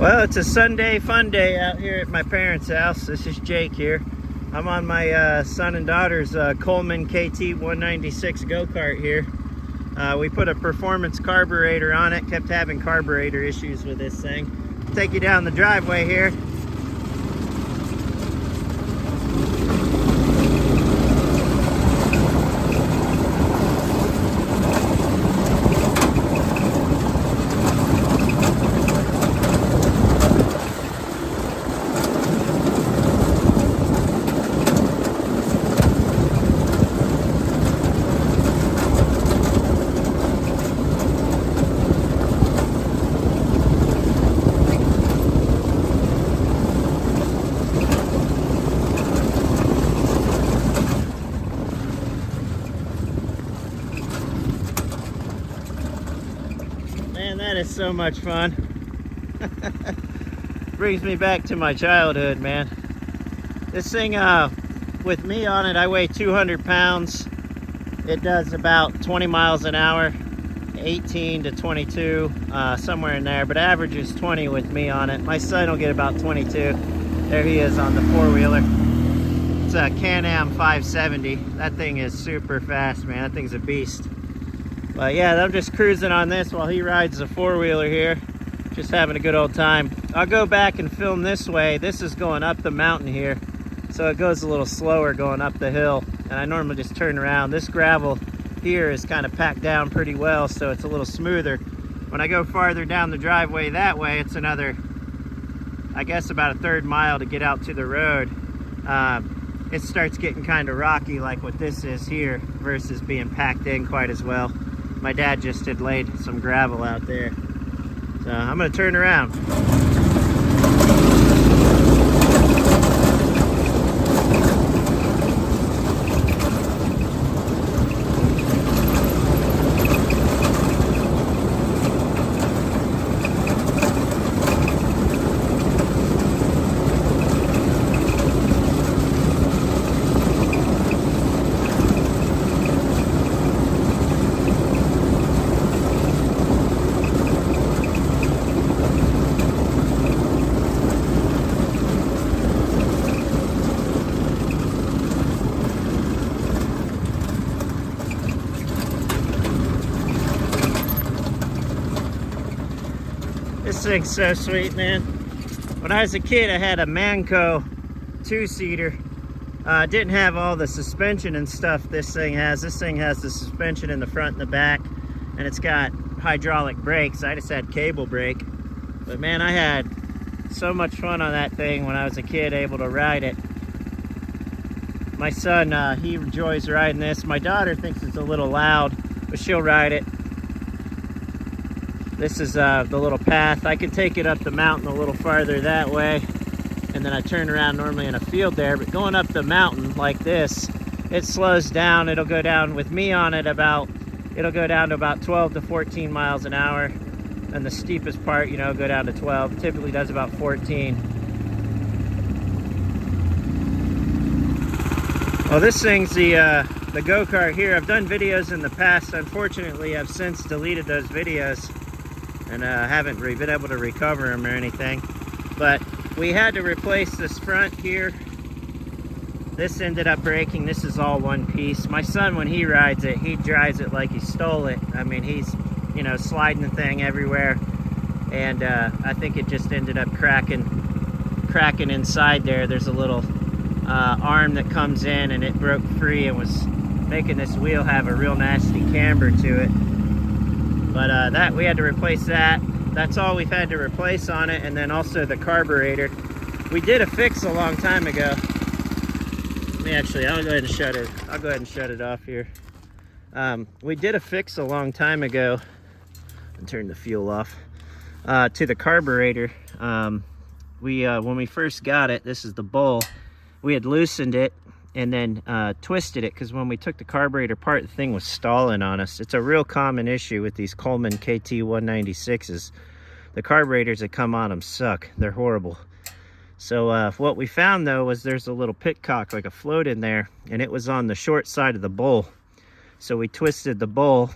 Well, it's a Sunday fun day out here at my parents' house. This is Jake here. I'm on my son and daughter's Coleman KT196 go-kart here. We put a performance carburetor on it. Kept having carburetor issues with this thing. I'll take you down the driveway here. Man, that is so much fun. Brings me back to my childhood, man. This thing, with me on it, I weigh 200 pounds. It does about 20 miles an hour, 18 to 22, somewhere in there, but average is 20 with me on it. My son will get about 22. There he is on the four-wheeler. It's a Can-Am 570. That thing is super fast, man. That thing's a beast. But yeah, I'm just cruising on this while he rides the four-wheeler here. Just having a good old time. I'll go back and film this way. This is going up the mountain here, so it goes a little slower going up the hill. And I normally just turn around. This gravel here is kind of packed down pretty well, so it's a little smoother. When I go farther down the driveway that way, it's another, I guess, about a third mile to get out to the road. It starts getting kind of rocky like what this is here versus being packed in quite as well. My dad just had laid some gravel out there. So I'm gonna turn around. This thing's so sweet, man. When I was a kid, I had a Manco two-seater. Didn't have all the suspension and stuff this thing has. This thing has the suspension in the front and the back, and it's got hydraulic brakes. I just had cable brake. But man, I had so much fun on that thing when I was a kid, able to ride it. My son, he enjoys riding this. My daughter thinks it's a little loud, but she'll ride it. This is the little path. I can take it up the mountain a little farther that way, and then I turn around normally in a field there. But going up the mountain like this, it slows down. It'll go down with me on it it'll go down to about 12 to 14 miles an hour. And the steepest part, you know, go down to 12. It typically does about 14. Well, this thing's the go-kart here. I've done videos in the past. Unfortunately, I've since deleted those videos and haven't been able to recover them or anything. But we had to replace this front here. This ended up breaking. This is all one piece. My son, when he rides it, he drives it like he stole it. I mean, he's, you know, sliding the thing everywhere. And I think it just ended up cracking inside there. There's a little arm that comes in, and it broke free and was making this wheel have a real nasty camber to it. But that we had to replace that. That's all we've had to replace on it, and then also the carburetor. We did a fix a long time ago. I'll go ahead and shut it. I'll go ahead and shut it off here. We did a fix a long time ago. And turn the fuel off. To the carburetor. When we first got it, this is the bowl. We had loosened it and then twisted it, because when we took the carburetor apart, the thing was stalling on us. It's a real common issue with these Coleman KT196s. The carburetors that come on them suck. They're horrible. So what we found though was there's a little pitcock, like a float in there, and it was on the short side of the bowl. So we twisted the bowl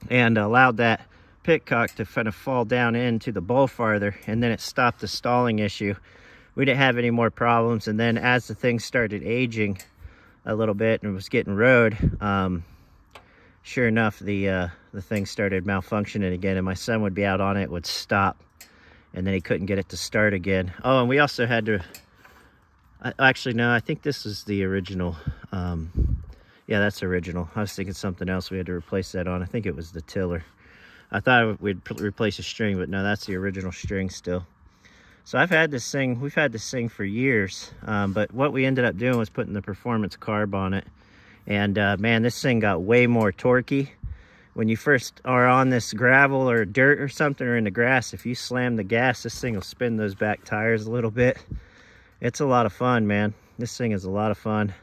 and allowed that pitcock to kind of fall down into the bowl farther, and then it stopped the stalling issue. We didn't have any more problems, and then as the thing started aging a little bit and was getting rode, sure enough, the thing started malfunctioning again, and my son would be out on it, would stop, and then he couldn't get it to start again. Oh, and we also had to, actually no, I think this is the original. Yeah, that's original. I was thinking something else we had to replace that on. I think it was the tiller. I thought we'd replace a string, but no, that's the original string still. So we've had this thing for years, but what we ended up doing was putting the performance carb on it. And man, this thing got way more torquey. When you first are on this gravel or dirt or something, or in the grass, if you slam the gas, this thing will spin those back tires a little bit. It's a lot of fun, man. This thing is a lot of fun.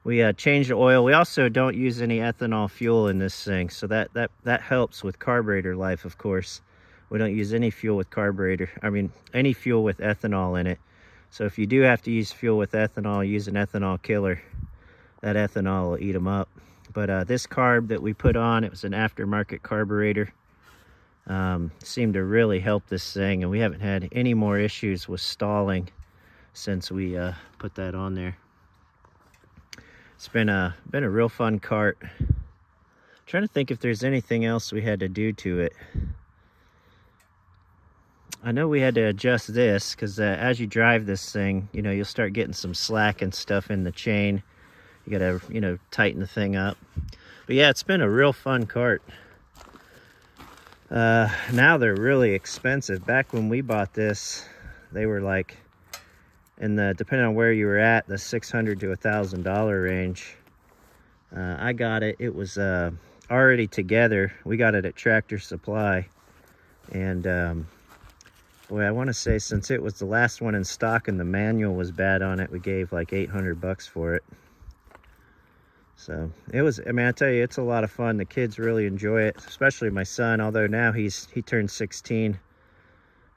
We changed the oil. We also don't use any ethanol fuel in this thing, so that helps with carburetor life, of course. We don't use any fuel with carburetor. I mean, any fuel with ethanol in it. So if you do have to use fuel with ethanol, use an ethanol killer. That ethanol will eat them up. But this carb that we put on, it was an aftermarket carburetor. Seemed to really help this thing, and we haven't had any more issues with stalling since we put that on there. It's been a real fun kart. Trying to think if there's anything else we had to do to it. I know we had to adjust this because as you drive this thing, you know, you'll start getting some slack and stuff in the chain. You gotta, you know, tighten the thing up. But yeah, it's been a real fun kart. Now they're really expensive. Back when we bought this, they were like, in the, depending on where you were at, the $600 to $1,000 range. I got it. It was already together. We got it at Tractor Supply, and boy, I want to say since it was the last one in stock and the manual was bad on it, we gave like $800 for it. So it was, I mean, I tell you, it's a lot of fun. The kids really enjoy it, especially my son, although now he turned 16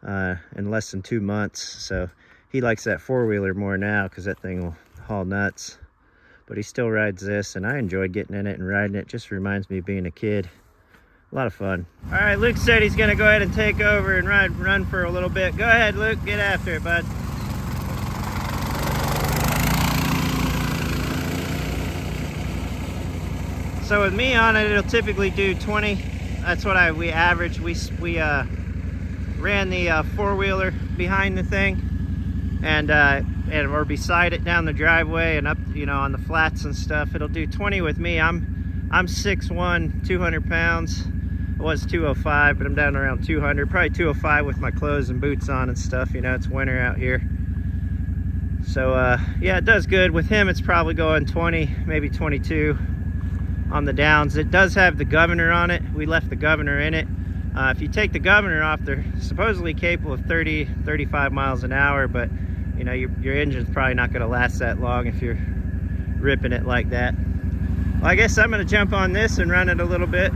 in less than 2 months. So he likes that four-wheeler more now because that thing will haul nuts. But he still rides this, and I enjoy getting in it and riding it. Just reminds me of being a kid. A lot of fun. All right, Luke said he's going to go ahead and take over and run for a little bit. Go ahead, Luke. Get after it, bud. So with me on it, it'll typically do 20. That's what we average. We ran the four-wheeler behind the thing, and or beside it down the driveway and up, you know, on the flats and stuff. It'll do 20 with me. I'm 6'1", 200 pounds. I was 205, but I'm down around 200. Probably 205 with my clothes and boots on and stuff. You know, it's winter out here. So yeah, it does good. With him, it's probably going 20, maybe 22 on the downs. It does have the governor on it. We left the governor in it. If you take the governor off, they're supposedly capable of 30, 35 miles an hour, but you know, your engine's probably not going to last that long if you're ripping it like that. Well, I guess I'm going to jump on this and run it a little bit.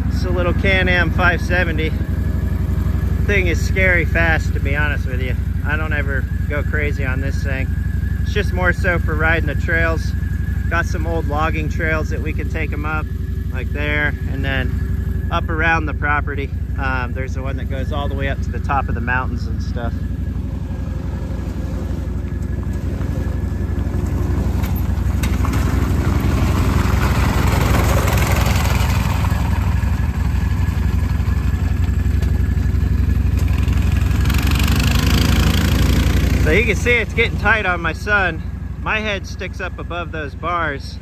It's a little Can-Am 570. Thing is scary fast, to be honest with you. I don't ever go crazy on this thing. It's just more so for riding the trails. Got some old logging trails that we can take them up, like there, and then up around the property. There's the one that goes all the way up to the top of the mountains and stuff. So you can see it's getting tight on my son. My head sticks up above those bars.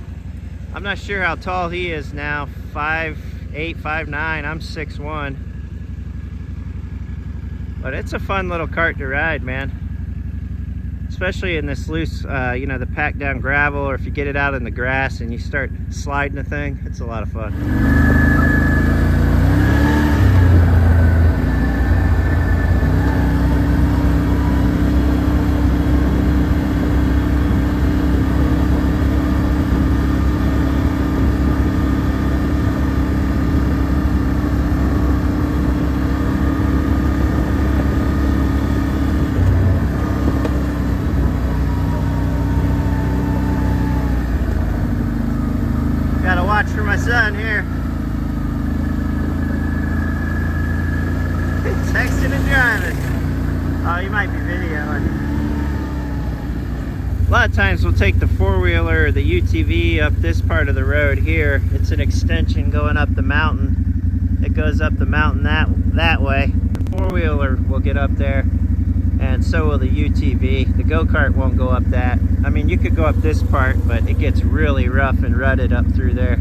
I'm not sure how tall he is now. 5'8", 5'9". I'm 6'1". But it's a fun little kart to ride, man. Especially in this loose, you know, the packed down gravel, or if you get it out in the grass and you start sliding the thing, it's a lot of fun. For my son here. driving. Oh, you might be videoing. A lot of times we'll take the four-wheeler or the UTV up this part of the road here. It's an extension going up the mountain. It goes up the mountain that way. The four-wheeler will get up there, and so will the UTV. The go-kart won't go up that. I mean, you could go up this part, but it gets really rough and rutted up through there.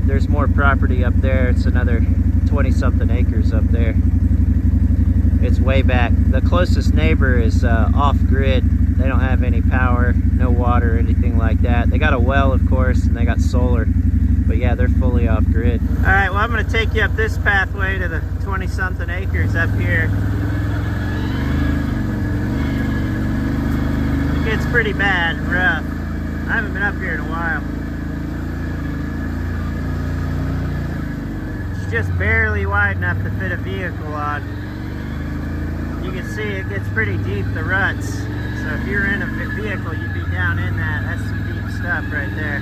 There's more property up there. It's another 20-something acres up there. It's way back. The closest neighbor is off-grid. They don't have any power, no water, anything like that. They got a well, of course, and they got solar. But yeah, they're fully off-grid. All right, well, I'm going to take you up this pathway to the 20-something acres up here. It gets pretty bad and rough. I haven't been up here in a while. It's just barely wide enough to fit a vehicle on. You can see it gets pretty deep, the ruts. So if you're in a vehicle, you'd be down in that. That's some deep stuff right there.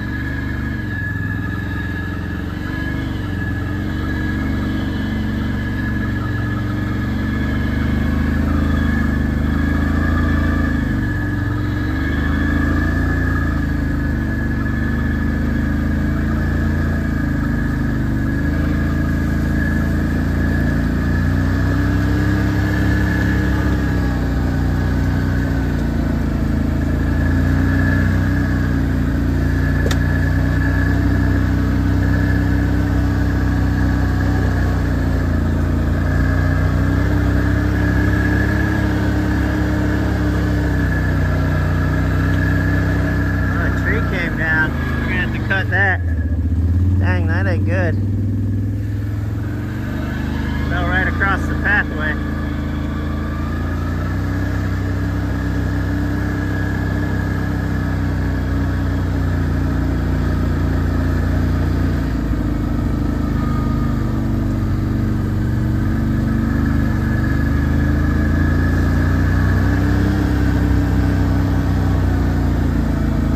That. Dang, that ain't good. Fell right across the pathway.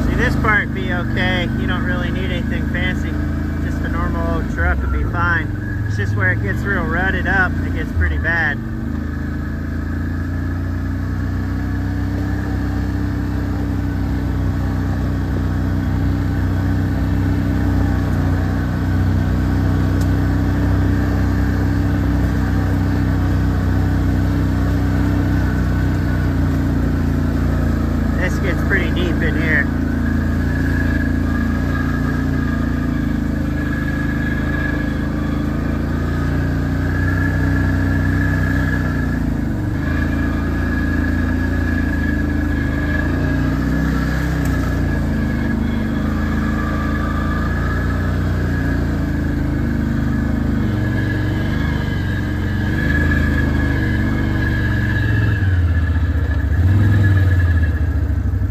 See, this part be okay. You don't really need anything fancy. Just a normal old truck would be fine. It's just where it gets real rutted up, it gets pretty bad. This gets pretty deep in here.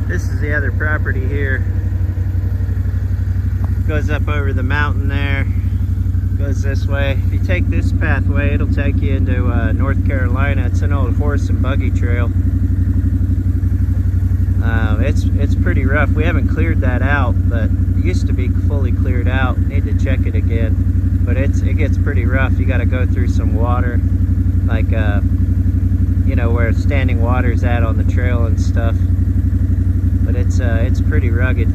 This is the other property here. Goes up over the mountain there. Goes this way. If you take this pathway, it'll take you into North Carolina. It's an old horse and buggy trail. It's pretty rough. We haven't cleared that out, but it used to be fully cleared out. Need to check it again. But it gets pretty rough. You got to go through some water, like you know, where standing water's at on the trail and stuff. But it's pretty rugged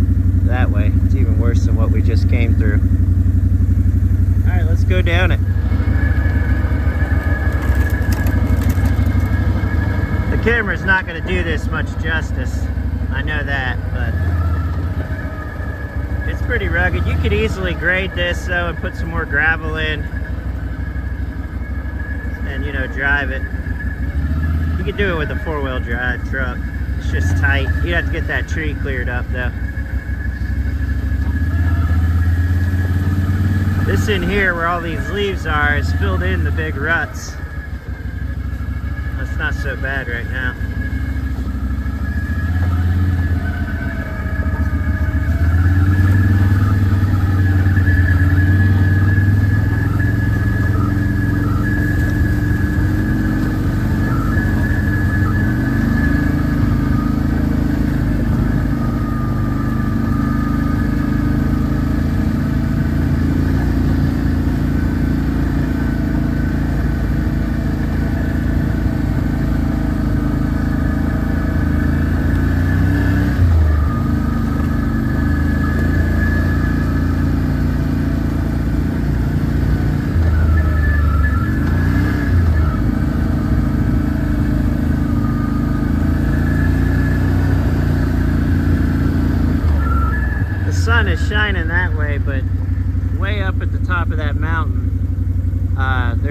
that way. It's even worse than what we just came through. All right, let's go down it. The camera's not going to do this much justice. I know that, but it's pretty rugged. You could easily grade this though and put some more gravel in and, you know, drive it. You could do it with a four-wheel drive truck. It's just tight. You have to get that tree cleared up though. This in here where all these leaves are is filled in the big ruts. That's not so bad right now.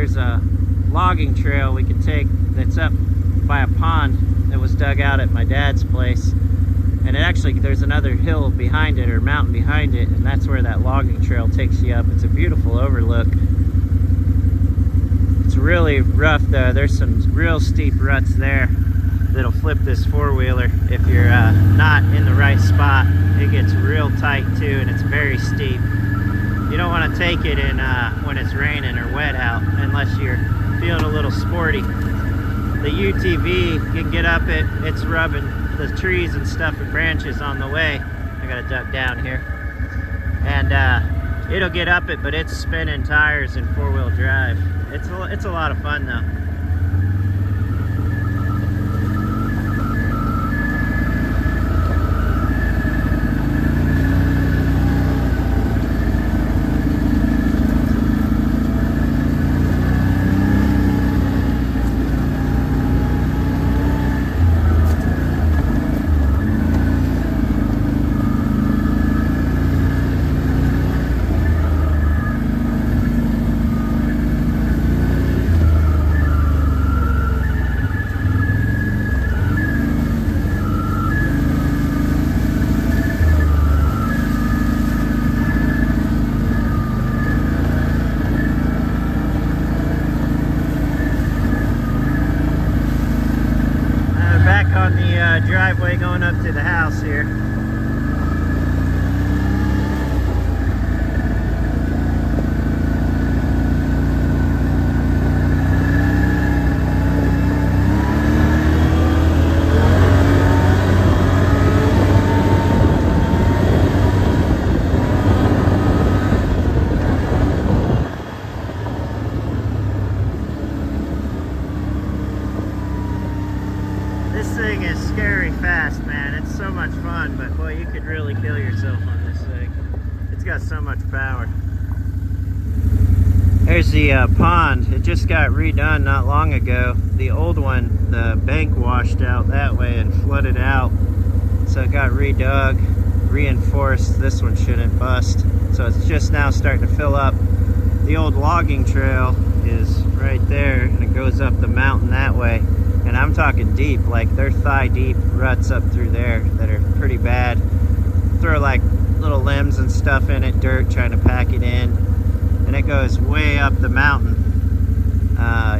there's a logging trail we could take that's up by a pond that was dug out at my dad's place. And it actually, there's another hill behind it, or mountain behind it, and that's where that logging trail takes you up. It's a beautiful overlook. It's really rough though. There's some real steep ruts there that'll flip this four-wheeler if you're not in the right spot. It gets real tight too, and it's very steep. You don't want to take it in when it's raining or wet out unless you're feeling a little sporty. The UTV, you can get up it, it's rubbing the trees and stuff and branches on the way. I gotta duck down here. And it'll get up it, but it's spinning tires in four-wheel drive. It's a lot of fun though. On the driveway going up to the house here. This thing is scary fast, man. It's so much fun, but boy, you could really kill yourself on this thing. It's got so much power. There's the pond. It just got redone not long ago. The old one, the bank washed out that way and flooded out. So it got redug, reinforced. This one shouldn't bust. So it's just now starting to fill up. The old logging trail is right there, and it goes up the mountain that way. And I'm talking deep, like they're thigh deep ruts up through there that are pretty bad. Throw like little limbs and stuff in it, dirt, trying to pack it in. And it goes way up the mountain.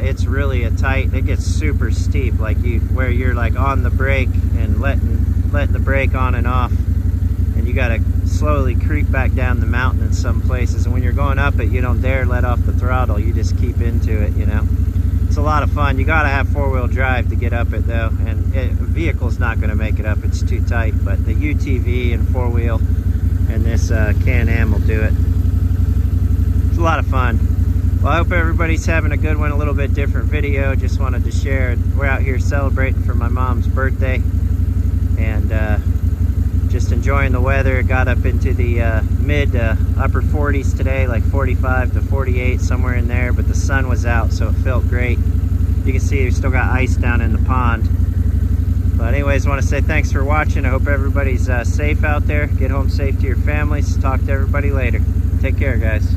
It's really it gets super steep, like where you're like on the brake and letting the brake on and off. And you gotta slowly creep back down the mountain in some places. And when you're going up it, you don't dare let off the throttle, you just keep into it, you know. It's a lot of fun. You gotta have four-wheel drive to get up it though, and a vehicle's not gonna make it up, it's too tight, but the UTV and four-wheel and this Can-Am will do it. It's a lot of fun. Well, I hope everybody's having a good one, a little bit different video. Just wanted to share. We're out here celebrating for my mom's birthday, and just enjoying the weather. It got up into the mid upper 40s today, like 45 to 48, somewhere in there, but the sun was out, so it felt great. You can see we still got ice down in the pond. But anyways, I want to say thanks for watching. I hope everybody's safe out there. Get home safe to your families. Talk to everybody later. Take care, guys.